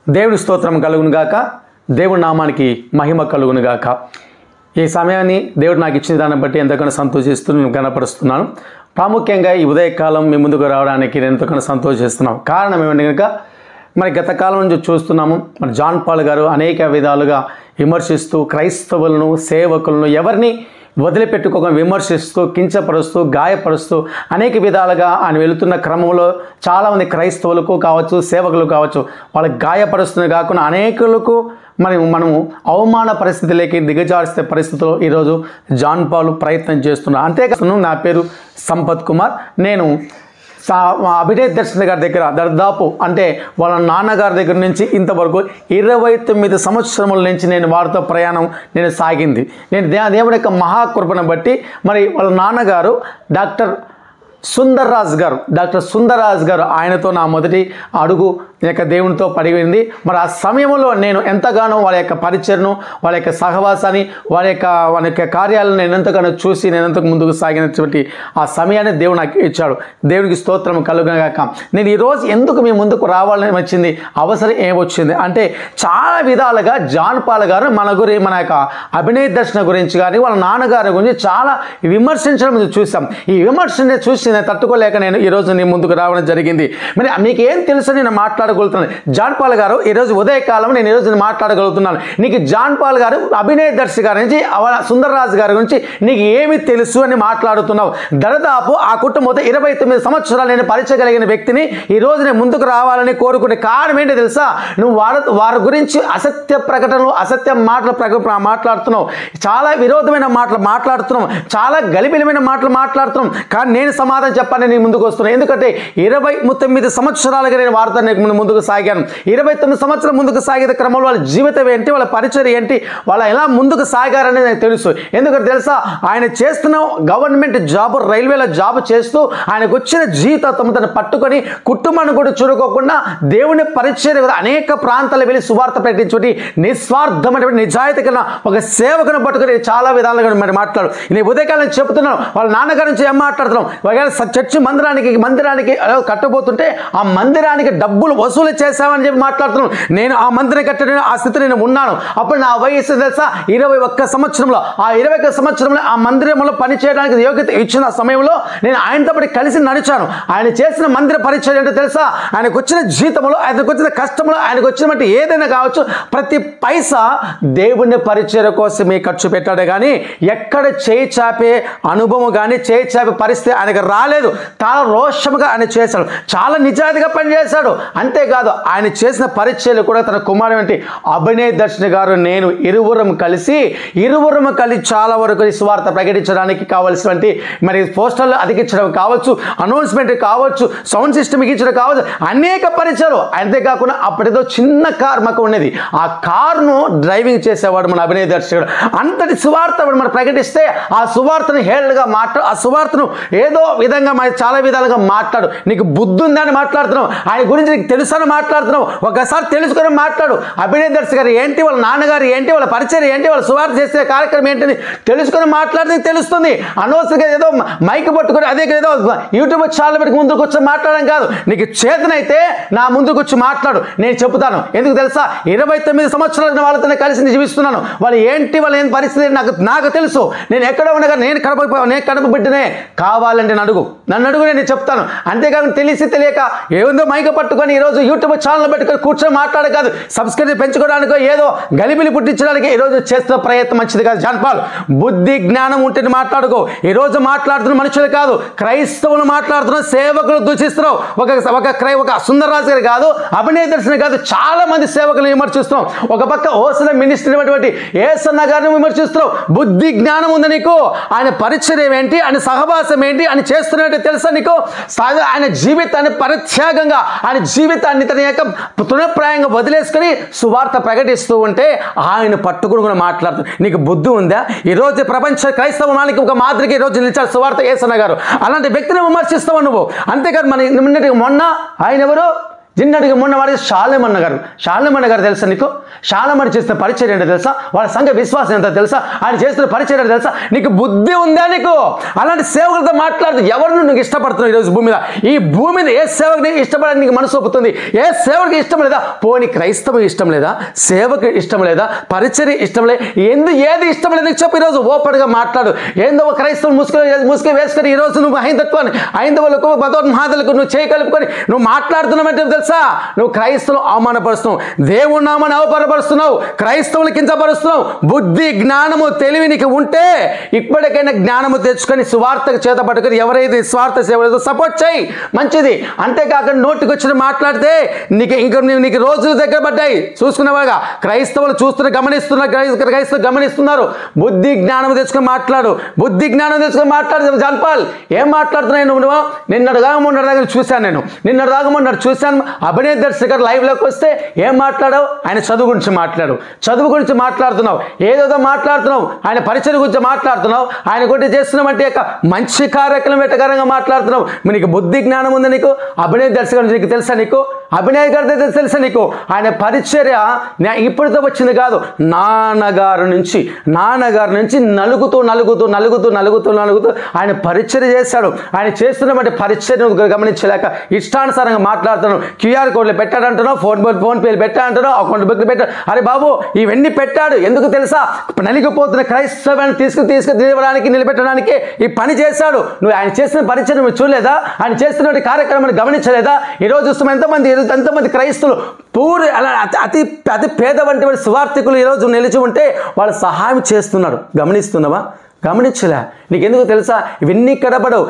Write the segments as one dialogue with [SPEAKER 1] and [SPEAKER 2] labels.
[SPEAKER 1] దేవుడి స్తోత్రం కలుగును గాక. దేవుడి నామానికి మహిమ కలుగును గాక. ఈ సమయాన్ని దేవుడు నాకు ఇచ్చిన దాన్ని బట్టి ఎంతగానో సంతోషిస్తూ నేను కనపరుస్తున్నాను. ప్రాముఖ్యంగా ఈ ఉదయకాలం మీ ముందుకు రావడానికి నేను ఎంతగానో సంతోషిస్తున్నాను. కారణం ఏమంటే కనుక మరి గత కాలం నుంచి చూస్తున్నాము, మరి జాన్ పాల్ గారు అనేక విధాలుగా విమర్శిస్తూ క్రైస్తవులను, సేవకులను ఎవరిని వదిలిపెట్టుకోక విమర్శిస్తూ, కించపరుస్తూ, గాయపరుస్తూ అనేక విధాలుగా ఆయన వెళుతున్న క్రమంలో చాలామంది క్రైస్తవులకు కావచ్చు, సేవకులు కావచ్చు, వాళ్ళకి గాయపరుస్తుంది కాకుండా అనేకులకు మనము అవమాన పరిస్థితిలోకి దిగజార్చే పరిస్థితిలో ఈరోజు జాన్ పాల్ ప్రయత్నం చేస్తున్నారు. అంతేకాదు, నా పేరు సంపత్ కుమార్. నేను అభినయ దర్శన్ గారి దగ్గర దాదాపు అంటే వాళ్ళ నాన్నగారి దగ్గర నుంచి ఇంతవరకు 29 సంవత్సరముల నుంచి నేను వారితో ప్రయాణం సాగింది. నేను దేవుడి యొక్క మహాకృపను బట్టి మరి వాళ్ళ నాన్నగారు డాక్టర్ సుందర్రాజ్ గారు ఆయనతో నా మొదటి అడుగు యొక్క దేవునితో పడిపోయింది. మరి ఆ సమయంలో నేను ఎంతగానో వాళ్ళ యొక్క పరిచయను, వాళ్ళ యొక్క సహవాసాన్ని, వాళ్ళ యొక్క కార్యాలను నేను ఎంతగానో చూసి నేను ఎంతకు ముందుకు సాగినటువంటి ఆ సమయాన్ని దేవుడు నాకు ఇచ్చాడు. దేవునికి స్తోత్రం కలుగుగాక. నేను ఈరోజు ఎందుకు మీ ముందుకు రావాలని వచ్చింది, అవసరం ఏమొచ్చింది అంటే చాలా విధాలుగా జాన్ పాల్ గారు మన యొక్క అభినయ దర్శన గురించి కానీ వాళ్ళ నాన్నగారి గురించి చాలా విమర్శించడం చూసాం. ఈ విమర్శని చూసి నేను తట్టుకోలేక నేను ఈరోజు నీ ముందుకు రావడం జరిగింది. మరి మీకు ఏం తెలుసు నేను మాట్లాడగలుగుతున్నాను. జాన్ పాల్ గారు ఈరోజు ఉదయకాలం నేను ఈరోజు మాట్లాడగలుగుతున్నాను. నీకు జాన్ పాల్ గారు అభినయ దర్శి గారి నుంచి సుందర్రాజ్ గారి గురించి నీకు ఏమి తెలుసు అని మాట్లాడుతున్నావు. దాదాపు ఆ కుటుంబంతో 29 సంవత్సరాలు నేను పరిచయగలిగిన వ్యక్తిని ఈరోజు నేను ముందుకు రావాలని కోరుకునే కారణం ఏంటో తెలుసా? నువ్వు వారి గురించి అసత్య ప్రకటనలు, అసత్య మాటలు మాట్లాడుతున్నావు, చాలా విరోధమైన మాటలు మాట్లాడుతున్నావు, చాలా గలిబిలమైన మాటలు మాట్లాడుతున్నాం. కానీ నేను సమాధానం చెప్పాలని నేను ముందుకు వస్తున్నాను. ఎందుకంటే 29 సంవత్సరాలుగా నేను వారితో ముందుకు సాగాను. 29 సంవత్సరాల ముందుకు సాగే క్రమంలో వాళ్ళ జీవితం ఏంటి, వాళ్ళ పరిచయం ఏంటి, వాళ్ళ ఎలా ముందుకు సాగారని నాకు తెలుసు. ఎందుకంటే తెలుసా, ఆయన చేస్తున్న గవర్నమెంట్ జాబ్, రైల్వేల జాబ్ చేస్తూ ఆయనకు వచ్చిన జీవితం తను పట్టుకొని కుటుంబాన్ని కూడా చూడుకోకుండా దేవుని పరిచయం అనేక ప్రాంతాలు వెళ్ళి సువార్త ప్రకటించుకొని నిస్వార్థమైనటువంటి నిజాయితీ కన్నా ఒక సేవకుని పట్టుకొని చాలా విధాలుగా మరి మాట్లాడు. నేను ఉదయకాలం చెప్తున్నాను, వాళ్ళ నాన్నగారి నుంచి ఏం మాట్లాడుతున్నాం. చర్చి మందిరానికి కట్టబోతుంటే ఆ మందిరానికి డబ్బులు వసూలు చేశామని చెప్పి మాట్లాడుతున్నాను. నేను ఆ మందిరం కట్టడం ఆ స్థితి నేను ఉన్నాను. అప్పుడు నా వయసు తెలుసా 21 సంవత్సరంలో. ఆ 21 సంవత్సరంలో ఆ మందిరంలో పనిచేయడానికి యోగ్యత ఇచ్చిన సమయంలో నేను ఆయనతో పాటు కలిసి నడిచాను. ఆయన చేసిన మందిర పరిచయం ఏంటో తెలుసా? ఆయనకు వచ్చిన జీతంలో, ఆయనకు వచ్చిన కష్టంలో, ఆయనకు వచ్చినట్టు ఏదైనా కావచ్చు, ప్రతి పైసా దేవుని పరిచయం కోసమే ఖర్చు పెట్టాడు. కానీ ఎక్కడ చేయి చాపే అనుభవం కానీ చేయి చాపే పరిస్థితి ఆయనకు రాలేదు. చాలా రోషముగా ఆయన చేశాడు, చాలా నిజాయితీగా పనిచేశాడు. అంతేకాదు ఆయన చేసిన పరిచయాలు కూడా తన కుమారుడు అభినయ దర్శన్ గారు నేను ఇరువురం కలిసి చాలా వరకు స్వార్థ ప్రకటించడానికి కావాల్సినటువంటి మరి పోస్టర్లు అతికించడం కావచ్చు, అనౌన్స్మెంట్ కావచ్చు, సౌండ్ సిస్టమ్ ఇచ్చడం కావచ్చు, అనేక పరిచయాలు. అంతేకాకుండా అప్పటిదో చిన్న కార్ మాకు ఉన్నది. ఆ కారును డ్రైవింగ్ చేసేవాడు మన అభినయ దర్శకుడు. అంతటి సువార్త మనం ప్రకటిస్తే ఆ సువార్తను హేళనగా మాట్లాడు, ఆ సువార్తను ఏదో విధంగా చాలా విధాలుగా మాట్లాడు. నీకు బుద్ధి ఉందని మాట్లాడుతున్నావు, ఆయన గురించి నీకు తెలుసు అని మాట్లాడుతున్నావు. ఒకసారి తెలుసుకొని మాట్లాడు. అభినయ దర్శి గారు ఏంటి, వాళ్ళ నాన్నగారు ఏంటి, వాళ్ళ పరిచయం ఏంటి, వాళ్ళ సువార్త చేసే కార్యక్రమం ఏంటని తెలుసుకొని మాట్లాడితే తెలుస్తుంది. అనవసరంగా ఏదో మైక్ పట్టుకొని అదే ఏదో యూట్యూబ్ ఛానల్ పెట్టి ముందుకు వచ్చి మాట్లాడడం కాదు. నీకు చేతనైతే నా ముందుకు వచ్చి మాట్లాడు, నేను చెప్తాను. ఎందుకు తెలుసా? 29 సంవత్సరాలు వాళ్ళతో కలిసి జీవిస్తున్నాను. వాళ్ళు ఏంటి, వాళ్ళ ఏం పరిస్థితి నాకు తెలుసు. నేను ఎక్కడ ఉండగా నేను కడప బిడ్డనే. కావాలంటే నన్ను అడుగు, నేను చెప్తాను. అంతేకాకుండా తెలియక ఏదో మైక పట్టుకొని ఈరోజు యూట్యూబ్ ఛానల్ పెట్టుకొని కూర్చొని మాట్లాడే కాదు, సబ్స్క్రైబ్ పెంచుకోవడానికో ఏదో గలిబిలి పుట్టించడానికి ఈరోజు చేస్తున్న ప్రయత్నం మంచిది కాదు. జాన్ పాల్, బుద్ధి జ్ఞానం ఉంటే మాట్లాడుకో. ఈరోజు మాట్లాడుతున్న మనుషులు కాదు, క్రైస్తవులు మాట్లాడుతున్న సేవకులు దూషిస్తున్నావు. ఒక సుందర్రాజ్ గారు కాదు, అభినయ దర్శన కాదు, చాలా మంది సేవకులు విమర్శిస్తున్నాం. ఒక పక్క ఓసల మినిస్టర్ అటువంటి ఏసన్న గారిని విమర్శిస్తున్నావు. బుద్ధి జ్ఞానం ఉంది నీకు? ఆయన పరిచయం ఏంటి, ఆయన సహవాసం ఏంటి, ఆయన చేస్తున్నట్టు తెలుసా నీకు? ఆయన జీవితాన్ని పరిత్యాగంగా, ఆయన జీవితాన్ని తన యొక్క తృణప్రాయంగా వదిలేసుకొని సువార్త ప్రకటిస్తూ ఉంటే ఆయన పట్టుకుని మాట్లాడుతుంది. నీకు బుద్ధి ఉందా? ఈరోజు ప్రపంచ క్రైస్తవానికి ఒక మాదిరిగా ఈరోజు నిలిచారు సువార్త ఏసన్న గారు. అలాంటి వ్యక్తిని విమర్శిస్తావు నువ్వు. అంతేకాదు మొన్న ఆయన ఎవరు నిన్నటికి మొన్న వాడి షాలెమన్న గారు తెలుసా నీకు? షాలెమన్ చేసిన పరిచయం ఏంటో తెలుసా? వాళ్ళ సంఘ విశ్వాసం ఎంతో తెలుసా? ఆయన చేస్తున్న పరిచయం ఏంటో తెలుసా? నీకు బుద్ధి ఉందా? నీకు అలాంటి సేవకులతో మాట్లాడుతూ ఎవరిని నువ్వు ఇష్టపడుతున్నావు? ఈరోజు భూమి మీద, ఈ భూమి మీద ఏ సేవకుని ఇష్టపడడానికి నీకు మనసు ఒప్పుతుంది? ఏ సేవకి ఇష్టం లేదా? పోనీ క్రైస్తవం ఇష్టం లేదా? సేవకు ఇష్టం లేదా? పరిచర్య ఇష్టం లేదు? ఏది ఇష్టం లేదు నీకు చెప్పు. ఈరోజు ఓపెన్గా మాట్లాడు. ఏందో క్రైస్తవులు ముసుగు వేసుకొని ఈరోజు నువ్వు హైందవులకు మతోన్మాదులకు నువ్వు చేయగలుపుకొని నువ్వు మాట్లాడుతున్నావంటే తెలుసా? నువ్వు క్రైస్తవులు అవమానపరుస్తున్నావు, దేవుని నామాన్ని అవమానపరుస్తున్నావు, క్రైస్తవులు కించపరుస్తున్నావు. బుద్ధి జ్ఞానము తెలివి నీకు ఉంటే ఇప్పటికైనా జ్ఞానము తెచ్చుకొని సువార్తకు చేత పట్టుకొని ఎవరైతే స్వార్థ సేవ సపోర్ట్ చేయి, మంచిది. అంతేకాక నోటికి వచ్చిన మాట్లాడితే నీకు రోజులు దగ్గర పడ్డాయి. చూసుకునేవాగా క్రైస్తవులు క్రైస్తవులు గమనిస్తున్నారు. బుద్ధి జ్ఞానం తెచ్చుకొని మాట్లాడు. బుద్ధి జ్ఞానం తెచ్చుకొని మాట్లాడు. జన్పాల్ ఏం మాట్లాడుతున్నాయి నువ్వు? నిన్నటి చూశాను అభినయ దర్శకర్ లైవ్లోకి వస్తే ఏం మాట్లాడావు? ఆయన చదువు గురించి మాట్లాడుతున్నావు. ఏదేదో మాట్లాడుతున్నావు. ఆయన పరిచయం గురించి మాట్లాడుతున్నావు. ఆయన గురించి చేస్తున్నామంటే మంచి కార్యక్రమం వెటకరంగా మాట్లాడుతున్నావు. నీకు బుద్ధి జ్ఞానం ఉంది? నీకు అభినయ దర్శకుడు నీకు తెలుసా? నీకు అభినయ గారి తెలుసా? నీకు ఆయన పరిచర్య ఇప్పటితో వచ్చింది కాదు. నాన్నగారు నుంచి నలుగుతూ ఆయన పరిచర్య చేశాడు. ఆయన చేస్తున్నటువంటి పరిచర్యను గమనించలేక ఇష్టానుసారంగా మాట్లాడుతున్నావు. క్యూఆర్ కోడ్లు పెట్టాడంటున్నావు, ఫోన్ పేలు పెట్టాడంటున్నావు, అకౌంట్ బుక్లు పెట్టాడు. అరే బాబు, ఇవన్నీ పెట్టాడు ఎందుకు తెలుసా? నలిగిపోతున్న క్రైస్తవాన్ని నిలబెట్టడానికి ఈ పని చేశాడు. నువ్వు ఆయన చేసిన పరిచయం నువ్వు చూడలేదా? ఆయన చేస్తున్న కార్యక్రమాన్ని గమనించలేదా? ఈరోజు చూస్తాం ఎంతమంది క్రైస్తవులు అతి పేద వంటి సువార్థికులు ఈరోజు నిలిచి ఉంటే వాళ్ళు సహాయం చేస్తున్నారు. గమనిస్తున్నావా? గమనించలే. నీకెందుకు తెలుసా? ఇవన్నీ కడపడవు.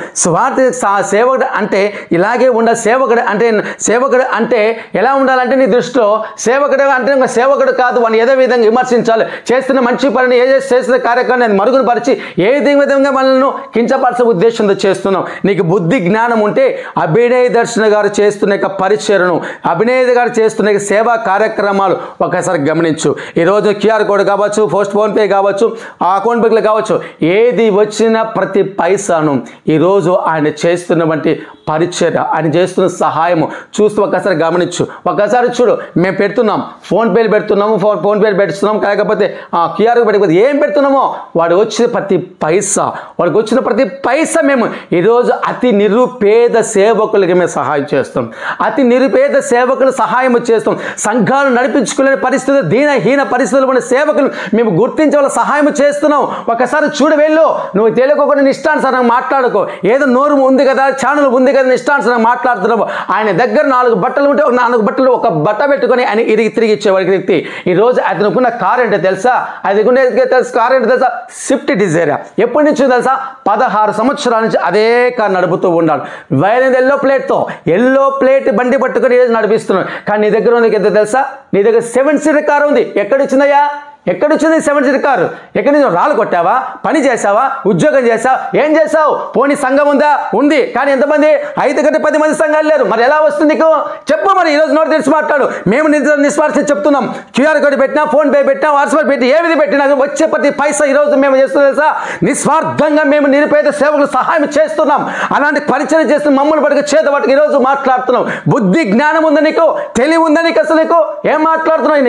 [SPEAKER 1] సేవకుడు అంటే ఇలాగే ఉండాలి. సేవకుడు అంటే ఎలా ఉండాలంటే నీ దృష్టిలో సేవకుడు అంటే సేవకుడు కాదు, వాడిని ఏదో విధంగా విమర్శించాలి. చేస్తున్న మంచి పనిని చేస్తున్న కార్యక్రమాన్ని మరుగున పరిచి ఏ విధంగా మనల్ని కించపరిచే ఉద్దేశంతో చేస్తున్నాం. నీకు బుద్ధి జ్ఞానం ఉంటే అభినయ దర్శన గారు చేస్తున్న పరిచయను, అభినయ గారు చేస్తున్న సేవా కార్యక్రమాలు ఒకసారి గమనించు. ఈరోజు క్యూఆర్ కోడ్ కావచ్చు, ఫోన్పే కావచ్చు, ఆ అకౌంట్ బుక్లు కావచ్చు, ఏది వచ్చిన ప్రతి పైసాను ఈరోజు ఆయన చేస్తున్నటువంటి పరిచర్య, ఆయన చేస్తున్న సహాయము చూస్తూ ఒకసారి గమనించు. ఒకసారి చూడు. మేము పెడుతున్నాం, ఫోన్పేలు పెడుతున్నాము, ఫోన్పేలు పెడుతున్నాం, కాకపోతే క్యూఆర్ పెట్టకపోతే ఏం పెడుతున్నామో వాడికి వచ్చిన ప్రతి పైసా మేము ఈరోజు అతి నిరుపేద సేవకులకి మేము సహాయం చేస్తాం. అతి నిరుపేద సేవకులు సహాయం చేస్తాం. సంఘాలు నడిపించుకోలేని పరిస్థితులు, దీనహీన పరిస్థితులు ఉన్న సేవకులు మేము గుర్తించే వాళ్ళ సహాయం చేస్తున్నాం. ఒకసారి చూడు. వెళ్ళు. నువ్వు తెలియకోకుండా ఇష్టానుసారంగా మాట్లాడుకో. ఏదో నోరు ఉంది కదా, ఛానల్ ఉంది కదా, ఇష్టానుసారంగా మాట్లాడుతున్నావు. ఆయన దగ్గర 4 బట్టలు ఉంటే 4 బట్టలు ఒక బట్ట పెట్టుకొని ఆయన తిరిగి ఇచ్చేవాడికి వ్యక్తి. ఈరోజు అతనుకున్న కార్ ఏంటో తెలుసా? కార్ ఏంటో తెలుసా? Swift Dzire. ఎప్పటి నుంచి తెలుసా? 16 సంవత్సరాల నుంచి అదే కార్ నడుపుతూ ఉన్నాడు. ఎల్లో ప్లేట్ బండి పట్టుకొని ఈరోజు నడిపిస్తున్నాడు. కానీ నీ దగ్గర ఉంది ఎంత తెలుసా? నీ దగ్గర 7 సీటర్ కారు ఉంది. ఎక్కడొచ్చిందయ్యా? ఎక్కడొచ్చింది 7 సీటర్ కారు? ఎక్కడి నుంచి రాళ్ళు కొట్టావా? పని చేసావా? ఉద్యోగం చేసావా? ఏం చేసావు? పోనీ సంఘం ఉందా? ఉంది. కానీ ఎంతమంది? 5 కంటే 10 మంది సంఘాలు లేరు. మరి ఎలా వస్తుంది నీకు? చెప్పు. మరి ఈరోజు నోరు తెలిసి మాట్లాడు. మేము నిస్వార్థం చెప్తున్నాం. క్యూఆర్ కోడ్ పెట్టినా, ఫోన్పే పెట్టినా, వాట్సాప్ పెట్టి ఏది పెట్టినా వచ్చే ప్రతి పైసా ఈరోజు మేము చేస్తున్నాం తెలుసా? నిస్వార్థంగా మేము నిరుపేద సేవకులు సహాయం చేస్తున్నాం. అలాంటి పరిచయం చేస్తున్న మమ్మల్ని పట్టుకు చేత పట్టుకు ఈరోజు మాట్లాడుతున్నాం. బుద్ధి జ్ఞానం ఉందా నీకు? తెలివి ఉందా నీకు? అసలు నీకు ఏం మాట్లాడుతున్నావు?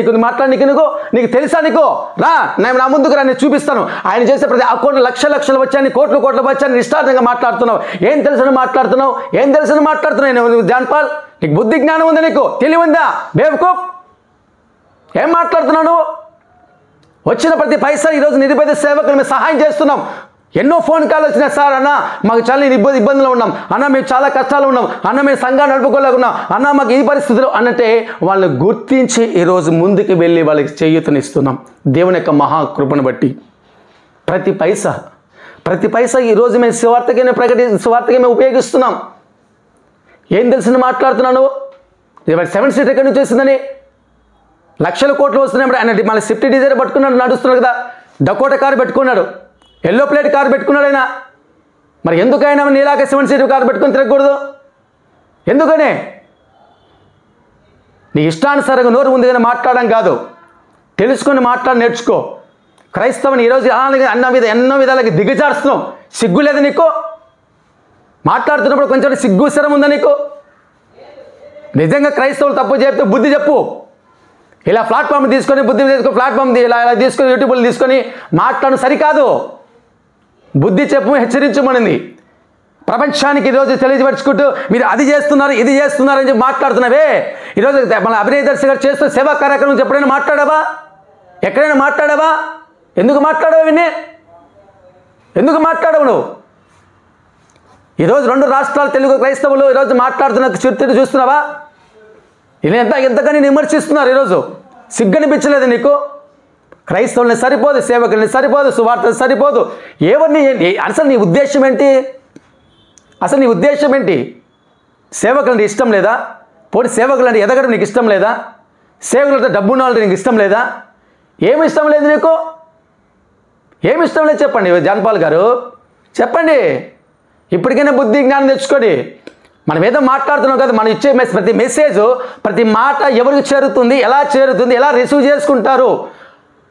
[SPEAKER 1] నీకు తెలుసా? నీకు రా, నేను నా ముందుకు రా, నేను చూపిస్తాను. ఆయన చేసే ప్రతి అకౌంట్ లక్షలు వచ్చాయని, కోట్లు వచ్చాయని నిష్ఠార్థంగా మాట్లాడుతున్నావు. ఏం తెలుసని మాట్లాడుతున్నావు? జాన్పాల్, నీకు బుద్ధి జ్ఞానం ఉందా? నీకు తెలివి ఉందా? బేవకూఫ్, ఏం మాట్లాడుతున్నావు నువ్వు? వచ్చిన ప్రతి పైసా ఈరోజు నిరుపేద సేవకులు మేము సహాయం చేస్తున్నాం. ఎన్నో ఫోన్ కాల్ వచ్చినాయి. సార్ అన్న మాకు చాలా ఇబ్బందులు ఉన్నాం అన్న, మేము చాలా కష్టాలు ఉన్నాం అన్న, మేము సంఘాన్ని నడుపుకోలేకున్నాం అన్న, మాకు ఈ పరిస్థితులు అన్నట్టే వాళ్ళని గుర్తించి ఈరోజు ముందుకు వెళ్ళి వాళ్ళకి చేయూతనిస్తున్నాం. దేవుని యొక్క మహాకృపను బట్టి ప్రతి పైసా ఈరోజు మేము స్వార్థకే మేము ఉపయోగిస్తున్నాం. ఏం తెలిసింది మాట్లాడుతున్నాను? 7 సీటర్ ఎక్కడి నుంచి వచ్చిందని? లక్షల కోట్లు వస్తున్నాయి. ఆయన మళ్ళీ స్విఫ్ట్ డిజైర్ పట్టుకున్నాడు, నడుస్తున్నాడు కదా. డకోటా కారు పెట్టుకున్నాడు, ఎల్లో ప్లేట్ కారు పెట్టుకున్నాడు ఆయన. మరి ఎందుకైనా నీలాగా 7 సీటర్ కారు పెట్టుకొని తిరగకూడదు? ఎందుకనే? నీ ఇష్టానుసారంగా నోరు ఉంది కానీ మాట్లాడడం కాదు. తెలుసుకొని నేర్చుకో. క్రైస్తవుని ఈరోజు ఎన్నో విధాలకి దిగజారుస్తున్నావు. సిగ్గు లేదు నీకు? మాట్లాడుతున్నప్పుడు కొంచెం సిగ్గు శరం ఉందా నీకు? నిజంగా క్రైస్తవులు తప్పు చెప్తే బుద్ధి చెప్పు. ఇలా ప్లాట్ఫామ్ తీసుకొని బుద్ధి తీసుకొని ప్లాట్ఫామ్ ఇలా తీసుకొని యూట్యూబ్లు తీసుకొని మాట్లాడడం సరికాదు. బుద్ధి చెప్పు, హెచ్చరించమనింది. ప్రపంచానికి ఈరోజు తెలియపరుచుకుంటూ మీరు అది చేస్తున్నారు ఇది చేస్తున్నారని చెప్పి మాట్లాడుతున్నావే. ఈరోజు మన అభినయ దర్శకుడు గారు చేస్తూ సేవా కార్యక్రమం ఎప్పుడైనా మాట్లాడావా? ఎక్కడైనా మాట్లాడావా? ఎందుకు మాట్లాడావు? వినే ఎందుకు మాట్లాడవు నువ్వు? ఈరోజు 2 రాష్ట్రాలు తెలుగు క్రైస్తవులు ఈరోజు మాట్లాడుతున్న చరిత్ర చూస్తున్నావా? ఇది ఎంతగాని విమర్శిస్తున్నారు. ఈరోజు సిగ్గనిపించలేదు నీకు? క్రైస్తవుల్ని సరిపోదు, సేవకుల్ని సరిపోదు, సువార్తలు సరిపోదు. ఎవరిని అసలు నీ ఉద్దేశం ఏంటి? అసలు నీ ఉద్దేశం ఏంటి? సేవకులంటే ఇష్టం లేదా? పోటీ సేవకులంటే ఎదగడం నీకు ఇష్టం లేదా? సేవకులంటే డబ్బు ఉన్నవాళ్ళంటే నీకు ఇష్టం లేదా? ఏమి ఇష్టం లేదు నీకు? ఏమి ఇష్టం లేదు చెప్పండి జాన్పాల్ గారు, చెప్పండి. ఇప్పటికైనా బుద్ధి జ్ఞానం తెచ్చుకోండి. మనం ఏదో మాట్లాడుతున్నాం కదా, మనం ఇచ్చే ప్రతి మెసేజ్ ప్రతి మాట ఎవరికి చేరుతుంది, ఎలా చేరుతుంది, ఎలా రిసీవ్ చేసుకుంటారు,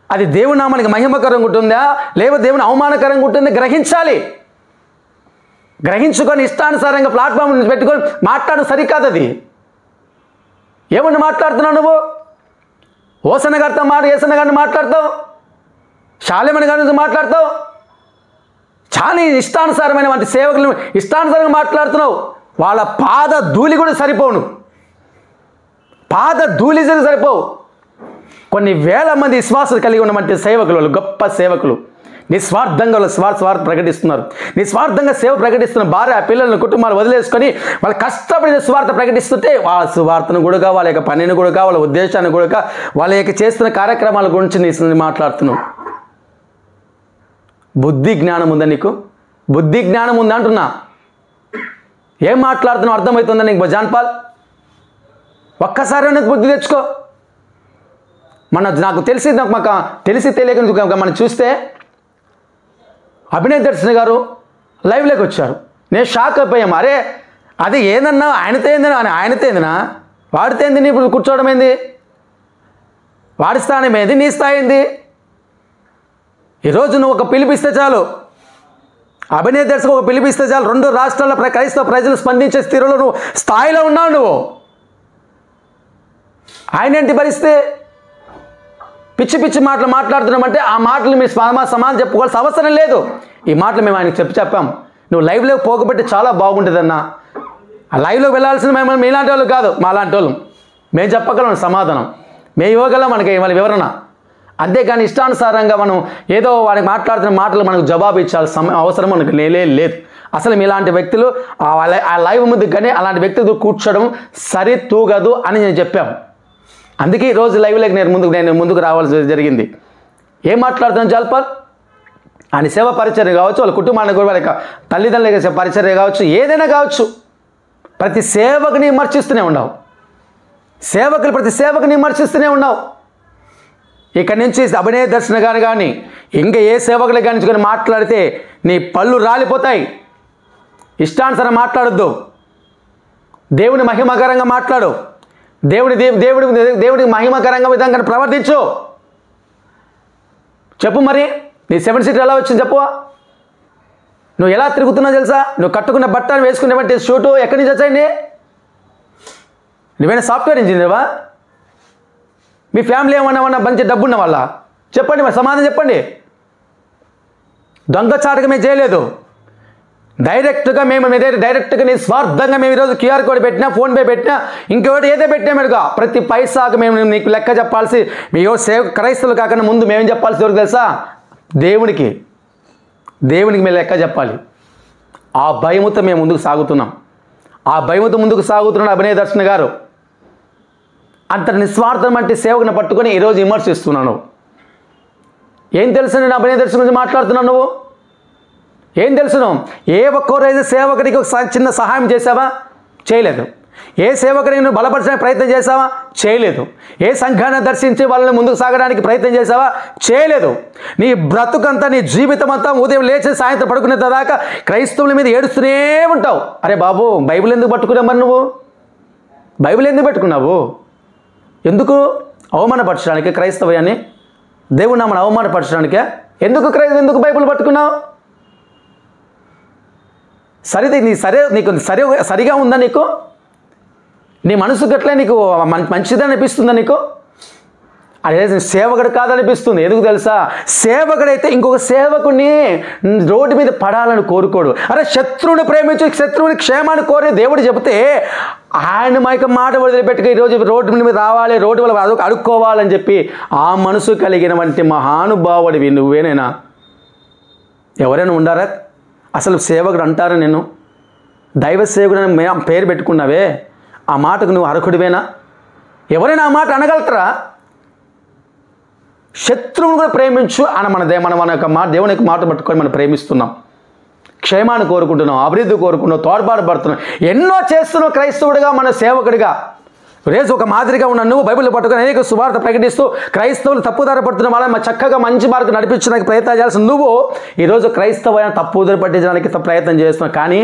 [SPEAKER 1] అది దేవుని నామానికి మహిమకరంగా ఉంటుందా లేకపోతే దేవుని అవమానకరంగా ఉంటుందా గ్రహించాలి. గ్రహించుకొని ఇష్టానుసారంగా ప్లాట్ఫామ్ పెట్టుకొని మాట్లాడడం సరికాదు. అది ఏమని మాట్లాడుతున్నావు నువ్వు? ఓసన్న గారితో ఏసన్న గారిని మాట్లాడతావు, శాలేమణి గారి మాట్లాడతావు. చాలా ఇష్టానుసారమైన వంటి సేవకులను ఇష్టానుసారంగా మాట్లాడుతున్నావు. వాళ్ళ పాద ధూళి కూడా సరిపోను, పాద ధూళి సరిపోవు. కొన్ని వేల మంది విశ్వాసాలు కలిగి ఉన్నటువంటి సేవకులు, వాళ్ళు గొప్ప సేవకులు, నిస్వార్థంగా వాళ్ళు స్వార్థ ప్రకటిస్తున్నారు. నిస్వార్థంగా సేవ ప్రకటిస్తున్నారు. భార్య పిల్లలను కుటుంబాలు వదిలేసుకొని వాళ్ళు కష్టపడిన స్వార్థ ప్రకటిస్తుంటే వాళ్ళ స్వార్థను కూడా, వాళ్ళ యొక్క పనిని కూడా, వాళ్ళ ఉద్దేశాన్ని కూడా, వాళ్ళ యొక్క చేస్తున్న కార్యక్రమాల గురించి మాట్లాడుతున్నావు. బుద్ధి జ్ఞానం ఉందా నీకు? బుద్ధి జ్ఞానం ఉందా అంటున్నా. ఏం మాట్లాడుతున్నావు అర్థమవుతుందా నీకు జాన్పాల్? ఒక్కసారి బుద్ధి తెచ్చుకో. నాకు తెలిసి తెలియక మనం చూస్తే అభినయ దర్శన్ గారు లైవ్లోకి వచ్చారు. నేను షాక్ అయిపోయాము. అరే అది ఏందన్నా, ఆయనతో ఏందినా వాడితే ఏంది? నీ ఇప్పుడు కూర్చోవడం ఏంది? వాడి స్థానం ఏంది, నీ స్థాయి ఏంది? ఈరోజు నువ్వు ఒక పిలిపిస్తే చాలు, అభినయ దర్శకు ఒక పిలిపిస్తే చాలు, 2 రాష్ట్రాల క్రైస్తవ ప్రజలు స్పందించే స్థితిలో నువ్వు స్థాయిలో ఉన్నావు. నువ్వు ఆయన ఏంటి పరిస్థితి? పిచ్చి పిచ్చి మాటలు మాట్లాడుతున్నామంటే ఆ మాటలు మీ సమాధానం చెప్పుకోవాల్సిన అవసరం లేదు. ఈ మాటలు మేము ఆయనకు చెప్పాం. నువ్వు లైవ్లోకి పోకపోతే చాలా బాగుంటుందన్న. ఆ లైవ్లోకి వెళ్ళాల్సిన మేము మీలాంటి వాళ్ళు కాదు, మాలాంటి వాళ్ళు. మేము చెప్పగలం సమాధానం, మేము ఇవ్వగలం మనకి వాళ్ళ వివరణ. అంతేగాని ఇష్టానుసారంగా మనం ఏదో వాడికి మాట్లాడుతున్న మాటలు మనకు జవాబు ఇచ్చాల్సిన అవసరం మనకు లేదు. అసలు మీలాంటి వ్యక్తులు ఆ లైవ్ ముందుకు కానీ అలాంటి వ్యక్తులతో కూర్చోవడం సరి తూగదు అని నేను చెప్పాము. అందుకే ఈరోజు లైవ్లోకి నేను ముందుకు రావాల్సి జరిగింది. ఏం మాట్లాడుతున్నాను జాన్పాల్? ఆయన సేవ పరిచర్య కావచ్చు, వాళ్ళ కుటుంబానికి కూడా, వాళ్ళ తల్లిదండ్రుల పరిచర్య కావచ్చు, ఏదైనా కావచ్చు, ప్రతి సేవకుని విమర్శిస్తూనే ఉన్నావు. ప్రతి సేవకుని విమర్శిస్తూనే ఉన్నావు. ఇక్కడి నుంచి అభినయ దర్శన గారు కానీ ఇంకా ఏ సేవకులు కానీ మాట్లాడితే నీ పళ్ళు రాలిపోతాయి. ఇష్టానుసారం మాట్లాడొద్దు. దేవుని మహిమకరంగా మాట్లాడు. దేవుడికి మహిమకరంగా విధంగా ప్రవర్తించు. చెప్పు మరి నీ 7 సీటర్ ఎలా వచ్చింది చెప్పు. నువ్వు ఎలా తిరుగుతున్నావు తెలుసా? నువ్వు కట్టుకున్న బట్టలు వేసుకునేటువంటి షూటు ఎక్కడి నుంచి వచ్చాయండి? నువ్వేనా సాఫ్ట్వేర్ ఇంజనీర్వా? మీ ఫ్యామిలీ ఏమన్నా మంచి డబ్బున్న వాళ్ళ? చెప్పండి మరి, సమాధానం చెప్పండి. దొంగచాటుగా మేము చేయలేదు. డైరెక్ట్గా నీ స్వార్థంగా మేము ఈరోజు QR కోడ్ పెట్టినా, ఫోన్పే పెట్టినా, ఇంకొకటి ఏదో పెట్టామేడుగా ప్రతి పైసాకు మేము నీకు లెక్క చెప్పాల్సి, మీరు క్రైస్తవులు కాకుండా ముందు మేమేం చెప్పాల్సి ఎవరికి తెలుసా? దేవునికి మేము లెక్క చెప్పాలి. ఆ భయముతో మేము ముందుకు సాగుతున్నాం. ఆ భయముతో ముందుకు సాగుతున్నాడు అభినయ దర్శన్ గారు. అంత నిస్వార్థం అంటే సేవకుని పట్టుకొని ఈరోజు విమర్శిస్తున్నాను. ఏం తెలుసు నేను అభినయ దర్శన్ గురించి మాట్లాడుతున్నాను? నువ్వు ఏం తెలుసును? ఏ ఒక్కరోజు సేవకుడికి ఒక చిన్న సహాయం చేసావా? చేయలేదు. ఏ సేవకుడిని నువ్వు బలపరచడానికి ప్రయత్నం చేసావా? చేయలేదు. ఏ సంఘాన్ని దర్శించి వాళ్ళని ముందుకు సాగడానికి ప్రయత్నం చేసావా? చేయలేదు. నీ బ్రతుకంతా, నీ జీవితం అంతా ఉదయం లేచి సాయంత్రం పడుకునే దాకా క్రైస్తవుల మీద ఏడుస్తూనే ఉంటావు. అరే బాబు, బైబిల్ ఎందుకు పట్టుకున్నావు మరి? నువ్వు బైబిల్ ఎందుకు పెట్టుకున్నావు? ఎందుకు? అవమానపరచడానికి, క్రైస్తవ్యాన్ని, దేవుని నామని అవమానపరచడానికే. ఎందుకు బైబిల్ పట్టుకున్నావు? నీకు సరిగా ఉందా? నీకు నీ మనసు గట్లే నీకు మంచిదని అనిపిస్తుందా నీకు? అదే సేవకుడు కాదనిపిస్తుంది. ఎందుకు తెలుసా? సేవకుడైతే ఇంకొక సేవకుడిని రోడ్డు మీద పడాలని కోరుకోడు. అరే శత్రువుని ప్రేమించి శత్రువుని క్షేమాన్ని కోరే దేవుడు చెబితే ఆయన మాట వదిలిపెట్టుకు ఈరోజు రోడ్డు మీద రావాలి, రోడ్డు వల్ల అదొక అడుక్కోవాలని చెప్పి ఆ మనసు కలిగినటువంటి మహానుభావుడివి నువ్వేనైనా? ఎవరైనా ఉండారా? అసలు సేవకుడు అంటారా? నేను దైవ సేవకుడు పేరు పెట్టుకున్నావే, ఆ మాటకు నువ్వు అర్హుడివేనా? ఎవరైనా ఆ మాట అనగలుగుతారా? శత్రువును కూడా ప్రేమించు అని మన యొక్క దేవుని యొక్క మాట పట్టుకొని మనం ప్రేమిస్తున్నాం, క్షేమాన్ని కోరుకుంటున్నాం, అభివృద్ధి కోరుకుంటున్నాం, తోడ్పాటు పడుతున్నాం, ఎన్నో చేస్తున్నాం క్రైస్తవుడిగా, మన సేవకుడిగా. రేసు ఒక మాదిరిగా ఉన్న నువ్వు బైబిల్ పట్టుకొని అనేక సువార్త ప్రకటిస్తూ క్రైస్తవులు తప్పుదారి పడుతున్న వాళ్ళని చక్కగా మంచి మార్గం నడిపించడానికి ప్రయత్నం చేయాల్సిన నువ్వు ఈరోజు క్రైస్తవైన తప్పుదారి పట్టించడానికి ప్రయత్నం చేస్తున్నావు. కానీ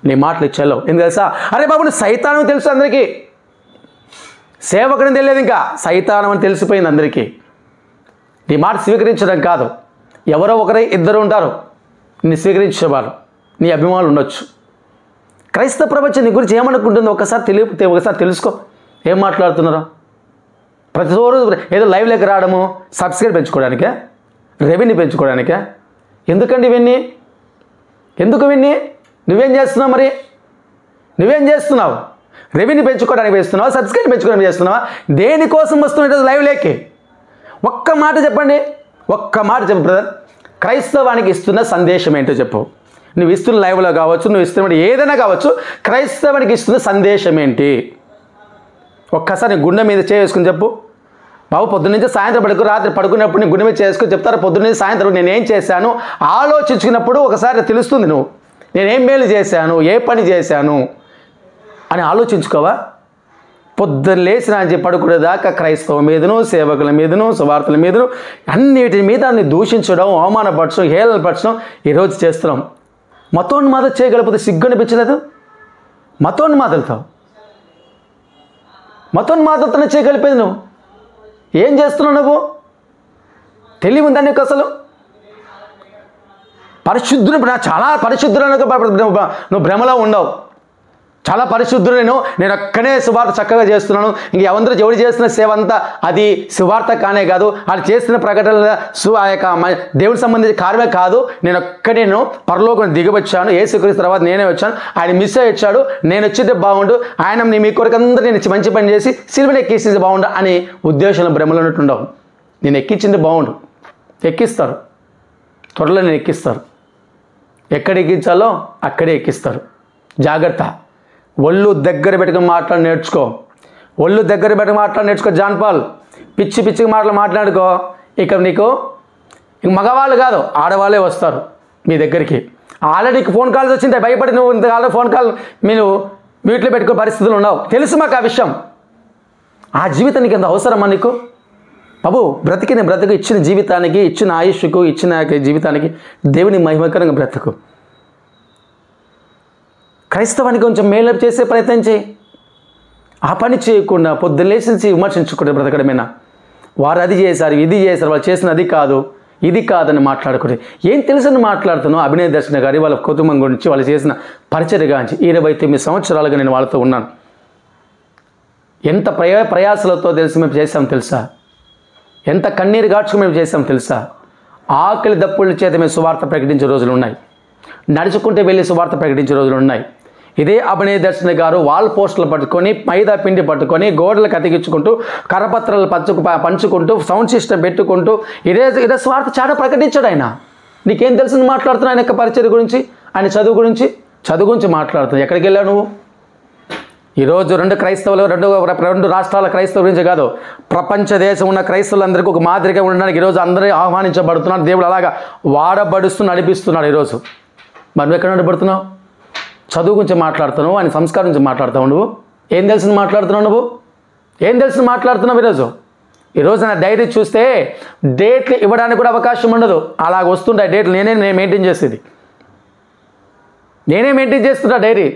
[SPEAKER 1] నీ మాటలు ఇచ్చేళ్ళవు. ఎందుకు తెలుసా? అరే బాబు నువ్వు సైతానం తెలుసు అందరికీ, సేవకుడిని తెలియదు, ఇంకా సైతానం అని తెలిసిపోయింది అందరికీ. నీ మాట స్వీకరించడం కాదు, ఎవరో ఒకరే ఇద్దరు ఉంటారు నీ స్వీకరించేవారు, నీ అభిమానులు ఉండొచ్చు. క్రైస్తవ ప్రపంచం నీ గురించి ఏమనుకుంటుందో ఒకసారి తెలుసుకో. ఏం మాట్లాడుతున్నారో? ప్రతిరోజు ఏదో లైవ్లోకి రావడము, సబ్స్క్రైబ్ పెంచుకోవడానికే, రెవెన్యూ పెంచుకోవడానికే. ఎందుకండి ఇవన్నీ? ఎందుకు ఇవన్నీ? నువ్వేం చేస్తున్నావు? మరి నువ్వేం చేస్తున్నావు? రెవెన్యూ పెంచుకోవడానికి వేస్తున్నావా? సబ్స్క్రైబ్ పెంచుకోవడానికి చేస్తున్నావా? దేనికోసం వస్తున్నావు ఈరోజు లైవ్లోకి? ఒక్క మాట చెప్పండి, ఒక్క మాట చెప్పు బ్రదర్. క్రైస్తవానికి ఇస్తున్న సందేశం ఏంటో చెప్పు. నువ్వు ఇస్తున్న లైవ్లో కావచ్చు, నువ్వు ఇస్తున్న ఏదైనా కావచ్చు, క్రైస్తవానికి ఇస్తున్న సందేశం ఏంటి? ఒక్కసారి నీ గుండె మీద చేసుకుని చెప్పు. బాబు పొద్దున్నుంచి సాయంత్రం రాత్రి పడుకున్నప్పుడు నీ గుండె మీద చేసుకుని చెప్తారు. పొద్దున్నుంచి సాయంత్రం నేనేం చేశాను ఆలోచించుకున్నప్పుడు ఒకసారి తెలుస్తుంది నువ్వు నేనేం మేలు చేశాను, ఏ పని చేశాను అని ఆలోచించుకోవా? పొద్దున్న లేచిన అని చెప్పి పడుకునేదాకా క్రైస్తవ మీదను, సేవకుల మీదను, సువార్తల మీదను అన్నిటి మీద అన్ని దూషించడం, అవమానపరచడం, హేళనపరచడం ఈరోజు చేస్తున్నాం. మతోన్మాదం చేయగలిగితే సిగ్గు అనిపించలేదు? మతోన్మాదంతోనే చేయగలిపేది నువ్వు. ఏం చేస్తున్నావు నువ్వు? తెలివి ఉందా నీకు అసలు? పరిశుద్ధుడు, చాలా పరిశుద్ధుడు నువ్వు భ్రమలో ఉండవు. చాలా పరిశుద్ధుడు, నేను ఒక్కనే సువార్త చక్కగా చేస్తున్నాను, ఇంక ఎవరు చేస్తున్న సేవ అంతా అది సువార్త కానే కాదు, వాళ్ళు చేస్తున్న ప్రకటన ఆ యొక్క దేవుడికి సంబంధించిన కార్యమే కాదు, నేను పరలోకం దిగివచ్చాను, యేసుక్రీస్తు తర్వాత నేనే వచ్చాను, ఆయన మిస్ అయ్యి వచ్చాడు, నేను వచ్చింటే బాగుండు, ఆయన మీ కొరకందరూ నేను మంచి పని చేసి సిలువను ఎక్కించింది బాగుండు అని ఉద్దేశంలో భ్రమలో ఉన్నట్టుండవు. నేను ఎక్కించింది బాగుండు, ఎక్కిస్తారు, త్వరలో నేను ఎక్కిస్తారు, ఎక్కడ ఎక్కించాలో అక్కడే ఎక్కిస్తారు. జాగ్రత్త. ఒళ్ళు దగ్గర పెట్టుకుని నేర్చుకో. ఒళ్ళు దగ్గర పెట్టుకుని నేర్చుకో. జాన్ పాల్ పిచ్చి మాట్లాడుకో. ఇక నీకు మగవాళ్ళు కాదు, ఆడవాళ్ళే వస్తారు మీ దగ్గరికి. ఆల్రెడీ ఫోన్ కాల్స్ వచ్చింటాయి, భయపడి నువ్వు ఇంతకాలం ఫోన్ కాల్ మీరు మ్యూట్లో పెట్టుకునే పరిస్థితులు ఉన్నావు. తెలుసు మాకు ఆ విషయం. ఆ జీవితం నీకు ఎంత అవసరమా నీకు? బాబు బ్రతికిన బ్రతుకు, ఇచ్చిన జీవితానికి, ఇచ్చిన ఆయుష్కు, ఇచ్చిన జీవితానికి దేవుని మహిమకరంగా బ్రతుకు. క్రైస్తవానికి కొంచెం మేలు చేసే ప్రయత్నం చేయి. ఆ పని చేయకుండా పొద్దున్న లేచి విమర్శించుకుంటే బ్రతకడమేనా? వారు అది చేశారు, ఇది చేశారు, వాళ్ళు చేసిన అది కాదు, ఇది కాదని మాట్లాడుకుంటే ఏం తెలుసని మాట్లాడుతున్నావు? అభినయ దర్శన గారి వాళ్ళ కుటుంబం గురించి, వాళ్ళు చేసిన పరిచర్య గురించి 29 సంవత్సరాలుగా నేను వాళ్ళతో ఉన్నాను. ఎంత ప్రయాసలతో మేము చేసాం తెలుసా? ఎంత కన్నీరు గాడ్చుకు మేము చేసాం తెలుసా? ఆకలి దప్పుల చేత మేము సువార్త ప్రకటించే రోజులు ఉన్నాయి, నడుచుకుంటే వెళ్ళి సువార్త ప్రకటించే రోజులు ఉన్నాయి. ఇదే అభినయ దర్శన గారు వాల్ పోస్టులు పట్టుకొని, మైదా పిండి పట్టుకొని, గోడలకు అతికించుకుంటూ, కరపత్రాలు పంచుకుంటూ, సౌండ్ సిస్టమ్ పెట్టుకుంటూ ఇదే స్వార్థ చాట ప్రకటించాడు ఆయన. నీకేం తెలిసింది మాట్లాడుతున్నావు ఆయన యొక్క పరిచర్య గురించి, ఆయన చదువు గురించి మాట్లాడుతున్నావు. ఎక్కడికి వెళ్ళావు నువ్వు? ఈరోజు రెండు రాష్ట్రాల క్రైస్తవుల గురించి కాదు, ప్రపంచ దేశం ఉన్న క్రైస్తవులందరికీ ఒక మాదిరిగా ఉండడానికి ఈరోజు అందరూ ఆహ్వానించబడుతున్నారు. దేవుడు అలాగా వాడబడుస్తూ నడిపిస్తున్నాడు ఈరోజు. మనం ఎక్కడ నడబడుతున్నావు? చదువు గురించి మాట్లాడుతున్నావు, ఆయన సంస్కారం గురించి మాట్లాడుతావు. నువ్వు ఏం తెలిసింది మాట్లాడుతున్నావు? ఈరోజు నా డైరీ చూస్తే డేట్లు ఇవ్వడానికి కూడా అవకాశం ఉండదు. అలాగ వస్తుంటాయి డేట్లు. నేనే మెయింటైన్ చేస్తున్నా డైరీ.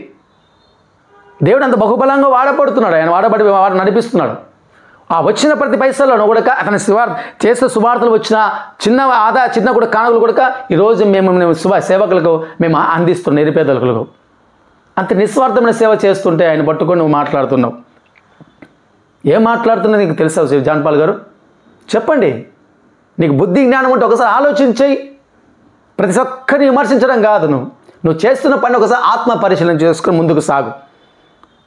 [SPEAKER 1] దేవుడు అంత బహుబలంగా వాడబడుతున్నాడు, ఆయన వాడబడి నడిపిస్తున్నాడు. ఆ వచ్చిన ప్రతి పైసల్లో కూడా అతని చేసిన సువార్తలు వచ్చిన చిన్న కూడా కానుకలు కూడా ఈరోజు మేము సేవకులకు మేము అందిస్తున్నాం, నిరుపేదలకు. అంత నిస్వార్థమైన సేవ చేస్తుంటే ఆయన పట్టుకొని నువ్వు మాట్లాడుతున్నావు. ఏం మాట్లాడుతున్నా నీకు తెలుసా జాన్ పాల్ గారు? చెప్పండి. నీకు బుద్ధి జ్ఞానం ఉంటే ఒకసారి ఆలోచించేయి. ప్రతి ఒక్కరిని విమర్శించడం కాదు. నువ్వు చేస్తున్న పని ఒకసారి ఆత్మ పరిశీలన చేసుకుని ముందుకు సాగు.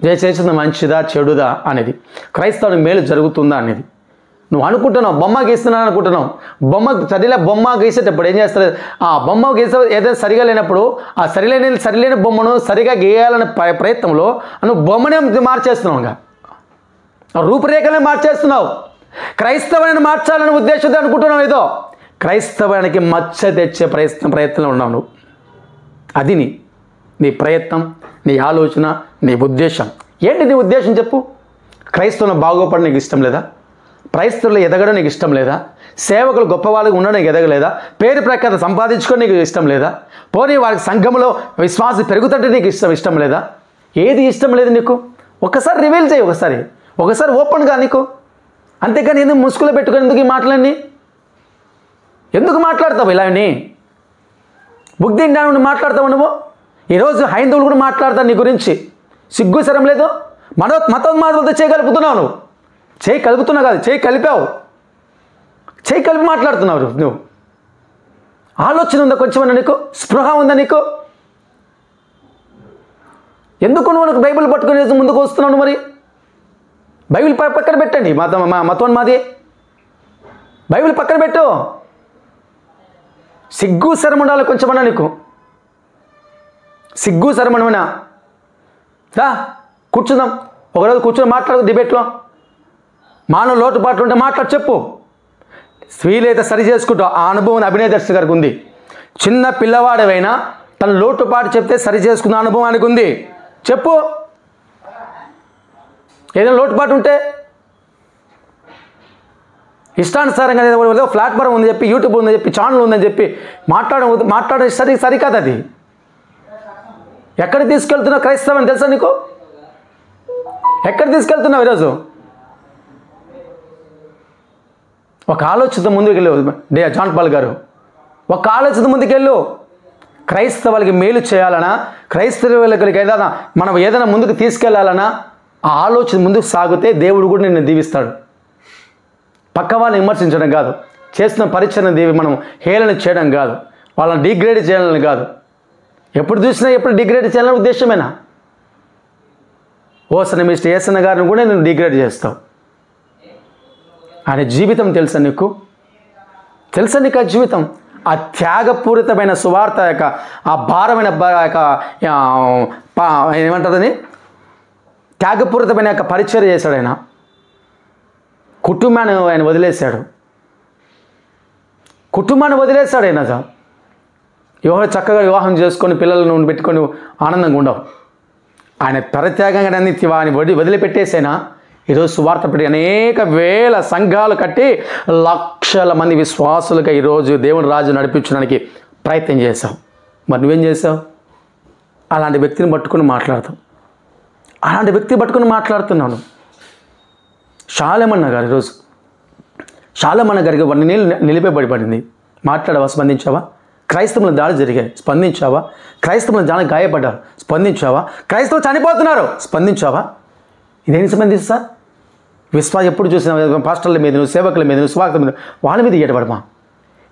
[SPEAKER 1] చేస్తున్న మంచిదా చెడుదా అనేది, క్రైస్తవునికి మేలు జరుగుతుందా అనేది. నువ్వు అనుకుంటున్నావు బొమ్మ గీస్తున్నాను అనుకుంటున్నావు. బొమ్మ గీసేటప్పుడు ఏం చేస్తారు? ఆ బొమ్మ గీసే ఏదైనా సరిగా లేనప్పుడు ఆ సరిలేని బొమ్మను సరిగా గీయాలనే ప్రయత్నంలో నువ్వు బొమ్మనే మార్చేస్తున్నావు. ఇంకా రూపురేఖలనే మార్చేస్తున్నావు. క్రైస్తవాన్ని మార్చాలనే ఉద్దేశంతో అనుకుంటున్నావు. ఏదో క్రైస్తవానికి మచ్చ తెచ్చే ప్రయత్నంలో ఉన్నావు నువ్వు. అది నీ ప్రయత్నం, నీ ఆలోచన, నీ ఉద్దేశం ఏంటి? నీ ఉద్దేశం చెప్పు. క్రైస్తవులను బాగోపడడం నీకు ఇష్టం లేదా? క్రైస్తవులు ఎదగడం నీకు ఇష్టం లేదా? సేవకులు గొప్పవాళ్ళకి ఉండడం నీకు ఎదగలేదా? పేరు ప్రఖ్యాత సంపాదించుకొని నీకు ఇష్టం లేదా? పోనీ వారికి సంఘంలో విశ్వాసం పెరుగుతుంటే నీకు ఇష్టం లేదా? ఏది ఇష్టం లేదు నీకు? ఒకసారి రివీల్ చేయి, ఒకసారి ఓపెన్గా నీకు. అంతేకాని ఎందుకు ముసుగులో పెట్టుకొని ఎందుకు ఈ మాటలన్నీ ఎందుకు మాట్లాడతావు? ఇలాని బుద్ధి జ్ఞానం మాట్లాడతావు నువ్వు. ఈరోజు హైందవులు కూడా మాట్లాడతారు నీ గురించి. సిగ్గు శరం లేదు. మతోన్మాదంతో చేయగలుగుతున్నావు నువ్వు. కలుపుతున్నావు కాదు, కలిపావు. కలిపి మాట్లాడుతున్నావు నువ్వు. ఆలోచన ఉందా కొంచెమన్నా నీకు? స్పృహ ఉందా నీకు? ఎందుకు నువ్వు బైబిల్ పట్టుకుని ముందుకు వస్తున్నావు? మరి బైబిల్ పక్కన పెట్టండి. మతోన్మాది బైబిల్ పక్కన పెట్టు. సిగ్గు శరం ఉండాలి కొంచెమన్నా నీకు. సిగ్గు శరమణమనా కూర్చుందాం, ఒకరోజు కూర్చొని మాట్లాడు. డిబేట్లో మానవ లోటుపాట్లు ఉంటే మాట్లాడు, చెప్పు. స్త్రీలైతే సరి చేసుకుంటావు. ఆ అనుభవం అభినయ దర్శి గారికి ఉంది. చిన్న పిల్లవాడవైనా తన లోటుపాటు చెప్తే సరి చేసుకున్న అనుభవానికి ఉంది. చెప్పు. ఏదైనా లోటుపాటు ఉంటే ఇష్టానుసారంగా ఏదో ప్లాట్ఫామ్ ఉందని చెప్పి, యూట్యూబ్ ఉందని చెప్పి, ఛానల్ ఉందని చెప్పి మాట్లాడే సరికాదు అది. ఎక్కడ తీసుకెళ్తున్నావు క్రైస్తవాన్ని తెలుసా నీకు? ఎక్కడ తీసుకెళ్తున్నావు ఈరోజు? ఒక ఆలోచన ముందుకెళ్ళు జాన్ పాల్ గారు. ఒక ఆలోచన ముందుకెళ్ళు. క్రైస్తవులకి మేలు చేయాలన్నా, క్రైస్తవులకి ఏదైనా మనం ఏదైనా ముందుకు తీసుకెళ్లాలన్నా ఆ ఆలోచన ముందుకు సాగితే దేవుడు కూడా నిన్ను దీవిస్తాడు. పక్క వాళ్ళని విమర్శించడం కాదు, చేస్తున్న పరిచయం దేవి మనం హేళన చేయడం కాదు, వాళ్ళని డిగ్రేడ్ చేయాలని కాదు. ఎప్పుడు చూసినా ఎప్పుడు డిగ్రేడ్ చేయాలని ఉద్దేశమేనా? ఓసన మిస్టర్ ఏసన్న గారిని కూడా నేను డిగ్రేడ్ చేస్తావు. ఆయన జీవితం తెలుసా నీకు? తెలుసా నీకు ఆ జీవితం? ఆ త్యాగపూరితమైన సువార్త యొక్క ఆ భారమైన ఏమంటుందని త్యాగపూరితమైన యొక్క పరిచయం చేశాడు ఆయన. కుటుంబాన్ని ఆయన వదిలేశాడు. ఆయన ఎవరు చక్కగా వివాహం చేసుకొని పిల్లలను పెట్టుకొని ఆనందంగా ఉండవు. ఆయన పరిత్యాగంగా వాని వదిలిపెట్టేసైనా ఈరోజు సువార్త పెట్టి అనేక వేల సంఘాలు కట్టి లక్షల మంది విశ్వాసులుగా ఈరోజు దేవుని రాజు నడిపించడానికి ప్రయత్నం చేశావు. మరి నువ్వేం చేసావు? అలాంటి వ్యక్తిని పట్టుకుని మాట్లాడుతున్నాను. షాలేమన్న గారు ఈరోజు షాలేమన్న గారికి 1 నెలలు నిలిపేబడిపడింది. మాట్లాడావా? స్పందించావా? క్రైస్తవుల దాడి జరిగాయి, స్పందించావా? క్రైస్తవుల దాడి గాయపడ్డారు, స్పందించావా? క్రైస్తవులు చనిపోతున్నారు, స్పందించావా? ఇదేం సంబంధిస్తా? విశ్వాసం ఎప్పుడు చూసిన పాస్టర్ల మీద, సేవకుల మీద, స్వాగతం మీద, వాళ్ళ మీద ఎడబడమా?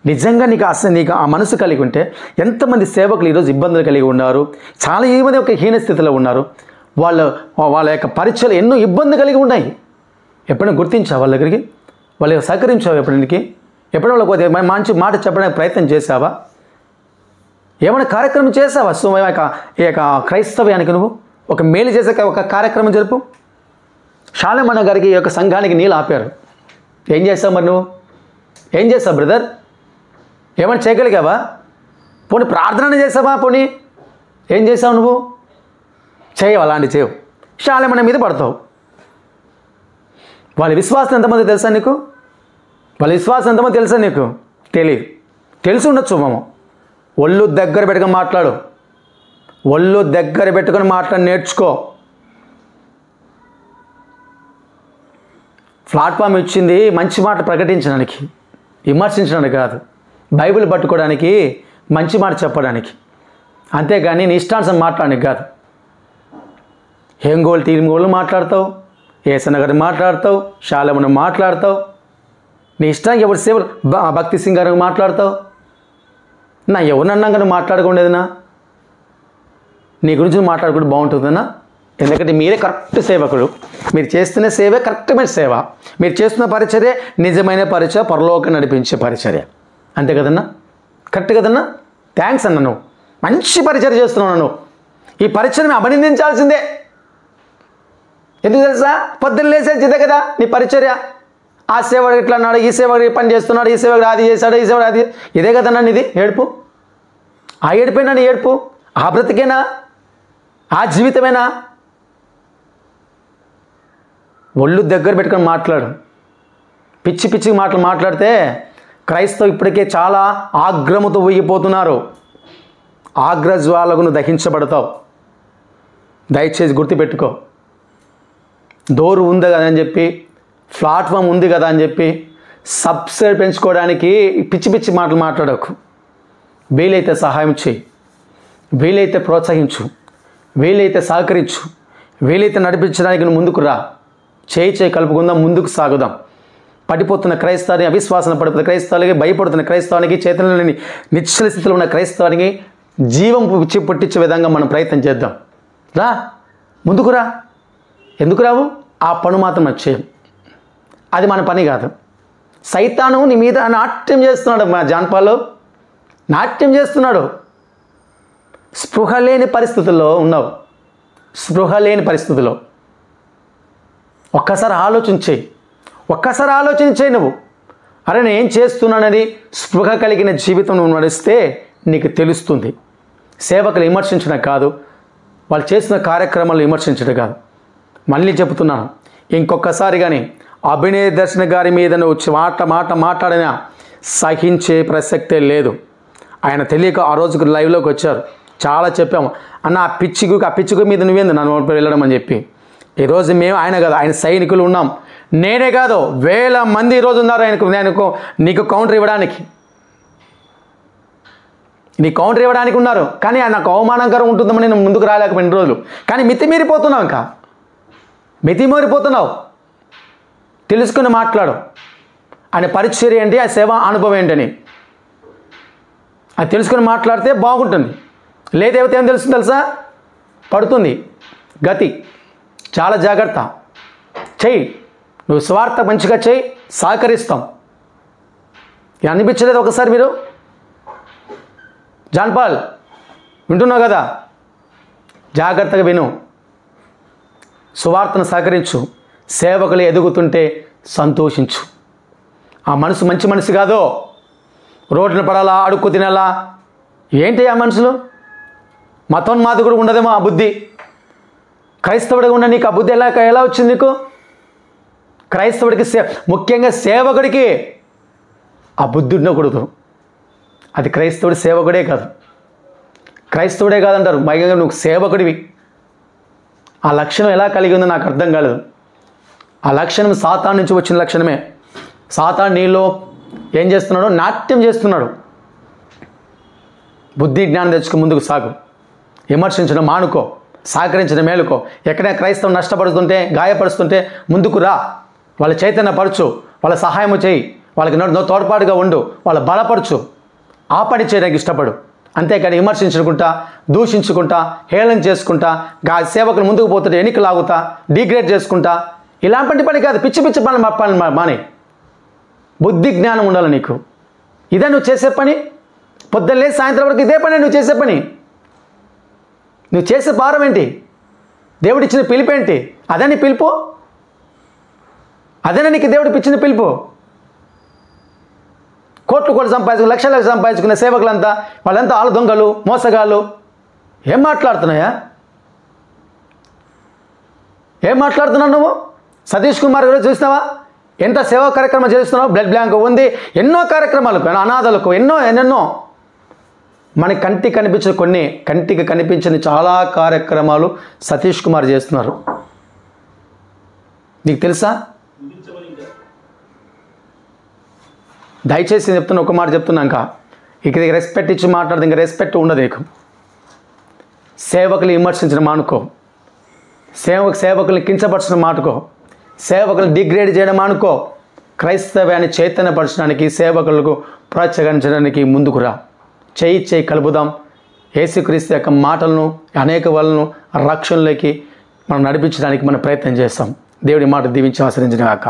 [SPEAKER 1] నిజంగా నీకు ఆ మనసు కలిగి ఉంటే ఎంతమంది సేవకులు ఈరోజు ఇబ్బందులు కలిగి ఉన్నారు, చాలా మంది ఒక హీన స్థితిలో ఉన్నారు. వాళ్ళ యొక్క పరిచయాలు ఎన్నో ఇబ్బంది కలిగి ఉన్నాయి. ఎప్పుడైనా గుర్తించావా? వాళ్ళ దగ్గరికి వాళ్ళకి సహకరించావా? ఎప్పుడైనా వాళ్ళకి మంచి మాట చెప్పడానికి ప్రయత్నం చేశావా? ఏమైనా కార్యక్రమం చేసావా? సో ఈ యొక్క క్రైస్తవ్యానికి నువ్వు ఒక మేలు చేసే ఒక కార్యక్రమం జరుపు. షాలేమన్న గారికి ఈ యొక్క సంఘానికి నీళ్ళు ఆపారు. ఏం చేస్తావు మరి నువ్వు? ఏం చేస్తావు బ్రదర్? ఏమైనా చేయగలిగావా? పోనీ ప్రార్థన చేసావా? పోనీ ఏం చేసావు నువ్వు? చేయవు, అలాంటి చేయవు. షాలేమన్న మీద పడతావు. వాళ్ళ విశ్వాసం ఎంతమంది తెలుసా నీకు? తెలియదు. తెలిసి ఉండొచ్చు. ఒళ్ళు దగ్గర పెట్టుకొని మాట్లాడు. నేర్చుకో. ప్లాట్ఫామ్ ఇచ్చింది మంచి మాట ప్రకటించడానికి, విమర్శించడానికి కాదు, బైబిల్ పట్టుకోవడానికి, మంచి మాట చెప్పడానికి. అంతేగాని నీ ఇష్టానుసారం మాట్లాడడానికి కాదు. ఏం గోళ్ళు మాట్లాడతావు, ఏసన్న గారిని మాట్లాడతావు, శాలమును మాట్లాడతావు, నీ ఇష్టానికి ఎవరి సేవలు భక్తి సింగ్ గారికి మాట్లాడతావు. నా ఎవరినన్నాక నువ్వు మాట్లాడకుండేదినా, నీ గురించి మాట్లాడుకుంటే బాగుంటుందన్నా. ఎందుకంటే మీరే కరెక్ట్ సేవకుడు, మీరు చేస్తున్న సేవే కరెక్టమైన సేవ, మీరు చేస్తున్న పరిచర్య నిజమైన పరిచయ, పరలోకం నడిపించే పరిచర్య. అంతే కదన్నా, కరెక్ట్ కదన్నా. థ్యాంక్స్ అన్న, నువ్వు మంచి పరిచర్య చేస్తున్నావు. నువ్వు ఈ పరిచర్యను అభినందించాల్సిందే. ఎందుకు తెలుసా? పొద్దున్న లేసేదే కదా నీ పరిచర్య. ఆ సేవకుడు ఇట్లా అన్నాడు, ఈ సేవకుడు పని చేస్తున్నాడు, ఈ సేవకుడు అది చేశాడు, ఈ సేవకుడు అది. ఇదే కదన్నా నీది ఏడుపు. ఆ ఏడుపేనా నీ ఏడుపు? ఆ బ్రతికేనా? ఆ జీవితమేనా? ఒళ్ళు దగ్గర పెట్టుకొని మాట్లాడు. పిచ్చి పిచ్చి మాటలు మాట్లాడితే క్రైస్తవు ఇప్పటికే చాలా ఆగ్రహముతో ఊగిపోతున్నారు. ఆగ్రజ్వాలకు నువ్వు దహించబడతావు. దయచేసి గుర్తుపెట్టుకో. డోరు ఉంది కదా అని చెప్పి, ప్లాట్ఫామ్ ఉంది కదా అని చెప్పి సబ్సిడీ పెంచుకోవడానికి పిచ్చి పిచ్చి మాటలు మాట్లాడకు. వీలైతే సహాయం చేయి, వీలైతే ప్రోత్సహించు, వీలైతే సహకరించు, వీలైతే నడిపించడానికి నువ్వు ముందుకు రా. చేయి కలుపుకుందాం, ముందుకు సాగుదాం. పడిపోతున్న క్రైస్తవానికి, అవిశ్వాసన పడిపోతున్న క్రైస్తవానికి, భయపడుతున్న క్రైస్తవానికి, చైతన్యం లేని నిశ్చల స్థితిలో ఉన్న క్రైస్తవానికి జీవం పుట్టించే విధంగా మనం ప్రయత్నం చేద్దాం. రా, ముందుకు రా. ఎందుకు రావు? ఆ పను మాత్రం చేయం. అది మన పని కాదు. సైతాను నీ మీద నాట్యం చేస్తున్నాడు. మా జాన్పాల్లో నాట్యం చేస్తున్నాడు. స్పృహ లేని పరిస్థితుల్లో ఉన్నావు. స్పృహ లేని పరిస్థితుల్లో ఒక్కసారి ఆలోచించేయి. ఒక్కసారి ఆలోచించేయి నువ్వు. అరే నేను ఏం చేస్తున్నానని స్పృహ కలిగిన జీవితం నువ్వు నడిస్తే నీకు తెలుస్తుంది. సేవకులు విమర్శించడం కాదు, వాళ్ళు చేసిన కార్యక్రమాలు విమర్శించడం కాదు. మళ్ళీ చెబుతున్నాను, ఇంకొకసారి కానీ అభినయ దర్శన గారి మీద నువ్వు మాట్లాడినా సహించే ప్రసక్తే లేదు. ఆయన తెలియక ఆ రోజుకు లైవ్లోకి వచ్చారు, చాలా చెప్పాము. అన్న ఆ పిచ్చికు మీద నువ్వేంది నన్ను వెళ్ళడం అని చెప్పి. ఈరోజు మేము ఆయన కదా, ఆయన సైనికులు ఉన్నాం. నేనే కాదు, వేల మంది ఈరోజు ఉన్నారు ఆయనకు నీకు కౌంటర్ ఇవ్వడానికి, నీ కౌంటర్ ఇవ్వడానికి ఉన్నారు. కానీ నాకు అవమానకరం ఉంటుందని నేను ముందుకు రాలేకపోయిన రోజులు. కానీ మితిమీరిపోతున్నావు, ఇంకా మితిమీరిపోతున్నావు. తెలుసుకుని మాట్లాడు. ఆయన పరిచర్య ఏంటి, ఆ సేవా అనుభవం ఏంటని అది తెలుసుకుని మాట్లాడితే బాగుంటుంది. లేదేవతే ఏం తెలుస్తుంది తెలుసా? పడుతుంది గతి. చాలా జాగ్రత్త. చెయ్యి, నువ్వు స్వార్థ మంచిగా చెయ్యి, సహకరిస్తాం. ఇది అనిపించలేదు ఒకసారి మీరు? జాన్పాల్ వింటున్నావు కదా, జాగ్రత్తగా విను. సువార్తను సహకరించు. సేవకులు ఎదుగుతుంటే సంతోషించు. ఆ మనసు మంచి మనసు కాదో, రోడ్డున పడాలా, అడుక్కు తినాలా, ఏంటి ఆ మనుషులు? మతోన్మాదకుడు ఉండదేమో ఆ బుద్ధి. క్రైస్తవుడిగా ఉన్న నీకు ఆ బుద్ధి ఎలా వచ్చింది నీకు? క్రైస్తవుడికి ముఖ్యంగా సేవకుడికి ఆ బుద్ధి ఉండకూడదు. అది క్రైస్తవుడి సేవకుడే కాదు, క్రైస్తవుడే కాదంటారు, పైగా నువ్వు సేవకుడివి. ఆ లక్షణం ఎలా కలిగి ఉందో నాకు అర్థం కాలేదు. ఆ లక్షణం సాతాను నుంచి వచ్చిన లక్షణమే. సాతాను నీలో ఏం చేస్తున్నాడు? నాట్యం చేస్తున్నాడు. బుద్ధి జ్ఞానం తెచ్చుకో, ముందుకు సాగు. విమర్శించడం మానుకో, సహకరించడం మేలుకో. ఎక్కడైనా క్రైస్తవం నష్టపడుతుంటే, గాయపరుస్తుంటే ముందుకు రా. వాళ్ళ చైతన్యపరచు, వాళ్ళ సహాయము చేయి, వాళ్ళకి తోడ్పాటుగా ఉండు, వాళ్ళ బలపరచు. ఆ పని చేయడానికి ఇష్టపడు. అంతేకాని విమర్శించుకుంటా, దూషించుకుంటా, హేళన చేసుకుంటా, సేవకులు ముందుకు పోతుంటే ఎన్నిక లాగుతా, డిగ్రేడ్ చేసుకుంటా, ఇలాంటి పని కాదు. పిచ్చి పిచ్చి పని మానే. బుద్ధి జ్ఞానం ఉండాలి నీకు. ఇదే నువ్వు చేసే పని. పొద్దున్నే సాయంత్రం వరకు ఇదే పని నువ్వు చేసే పని. నువ్వు చేసే భారం ఏంటి? దేవుడు ఇచ్చిన పిలుపు ఏంటి? అదే నీ పిలుపు? అదేనా నీకు దేవుడు ఇచ్చిన పిలుపు? కోట్లు సంపాదించుకుని, లక్షలకు సంపాదించుకునే సేవకులంతా వాళ్ళంతా ఆలు దొంగలు, మోసగాళ్ళు. ఏం మాట్లాడుతున్నాయా? ఏం మాట్లాడుతున్నావు నువ్వు? సతీష్ కుమార్ గారు చూసినావా? ఎంత సేవా కార్యక్రమం చేస్తున్నావు? బ్లడ్ బ్యాంక్ ఉంది, ఎన్నో కార్యక్రమాలకు, అనాథలకు, ఎన్నెన్నో. మనకి కంటికి కనిపించని చాలా కార్యక్రమాలు సతీష్ కుమార్ చేస్తున్నారు. నీకు తెలుసా? దయచేసి చెప్తున్నా, ఒక మాట చెప్తున్నాక ఇక రెస్పెక్ట్ ఇచ్చి మాట్లాడదు. ఇంకా రెస్పెక్ట్ ఉండదు నీకు. సేవకులు విమర్శించడం మానుకో. సేవకుల్ని కించపరచడం మానుకో. సేవకులను డిగ్రేడ్ చేయడం అనుకో. క్రైస్తవ్యాన్ని చైతన్యపరచడానికి, సేవకులకు ప్రోత్సహించడానికి ముందుకు రా. చేయి కలుపుదాం. యేసుక్రీస్తు యొక్క మాటలను, అనేక వాళ్ళను రక్షణలోకి మనం నడిపించడానికి మనం ప్రయత్నం చేస్తాం. దేవుడి మాట దీవించి ఆశ్రయించిన గాక.